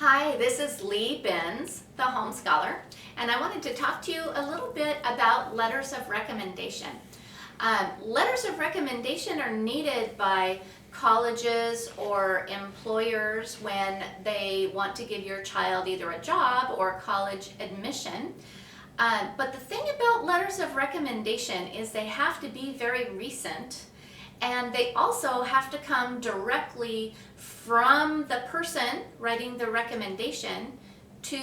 Hi, this is Lee Benz, the Homescholar, and I wanted to talk to you a little bit about letters of recommendation. Letters of recommendation are needed by colleges or employers when they want to give your child either a job or college admission. But the thing about letters of recommendation is they have to be very recent, and they also have to come directly from the person writing the recommendation to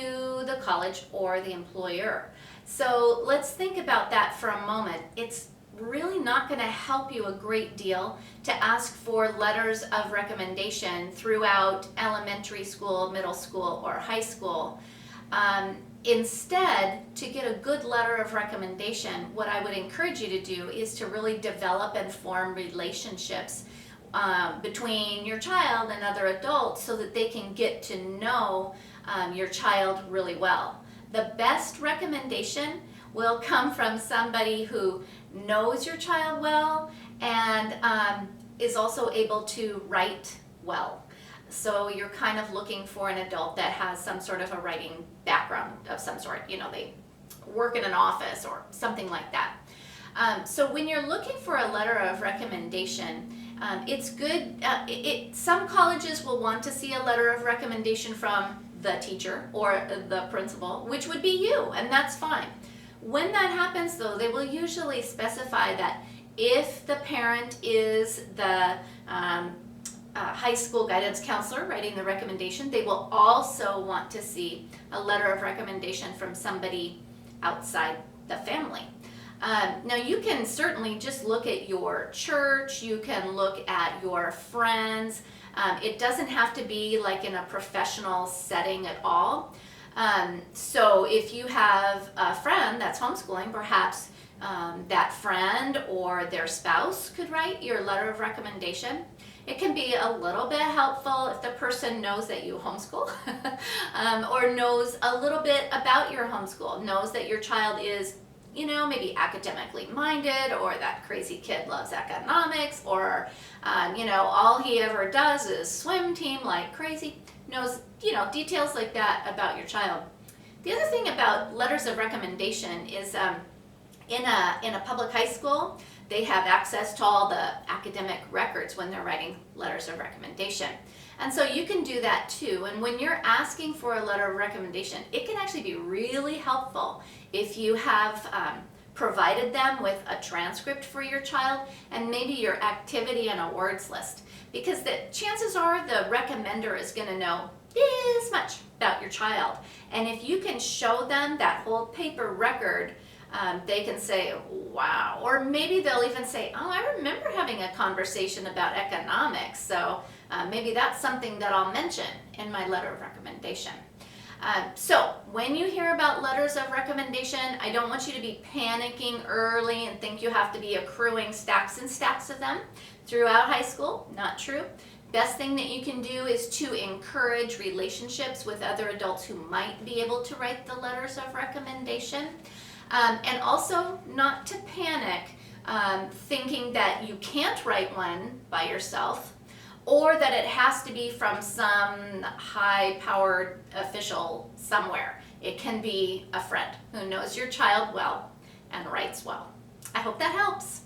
the college or the employer. So let's think about that for a moment. It's really not going to help you a great deal to ask for letters of recommendation throughout elementary school, middle school, or high school. Instead, to get a good letter of recommendation, what I would encourage you to do is to really develop and form relationships between your child and other adults so that they can get to know your child really well. The best recommendation will come from somebody who knows your child well and is also able to write well. So you're kind of looking for an adult that has some sort of a writing background of some sort. You know, they work in an office or something like that. So when you're looking for a letter of recommendation, it's good. Some colleges will want to see a letter of recommendation from the teacher or the principal, which would be you, and that's fine. When that happens, though, they will usually specify that if the parent is the high school guidance counselor writing the recommendation, they will also want to see a letter of recommendation from somebody outside the family. Now you can certainly just look at your church, you can look at your friends. It doesn't have to be like in a professional setting at all. So if you have a friend that's homeschooling, perhaps that friend or their spouse could write your letter of recommendation. It can be a little bit helpful if the person knows that you homeschool or knows a little bit about your homeschool, knows that your child is, you know, maybe academically minded, or that crazy kid loves economics, or, you know, all he ever does is swim team like crazy, knows, you know, details like that about your child. The other thing about letters of recommendation is in a public high school, they have access to all the academic records when they're writing letters of recommendation. And so you can do that too. And when you're asking for a letter of recommendation, it can actually be really helpful if you have provided them with a transcript for your child and maybe your activity and awards list. Because the chances are the recommender is going to know this much about your child. And if you can show them that whole paper record, they can say, wow, or maybe they'll even say, oh, I remember having a conversation about economics, so maybe that's something that I'll mention in my letter of recommendation. So when you hear about letters of recommendation, I don't want you to be panicking early and think you have to be accruing stacks and stacks of them throughout high school. Not true. Best thing that you can do is to encourage relationships with other adults who might be able to write the letters of recommendation. And also not to panic thinking that you can't write one by yourself, or that it has to be from some high-powered official somewhere. It can be a friend who knows your child well and writes well. I hope that helps.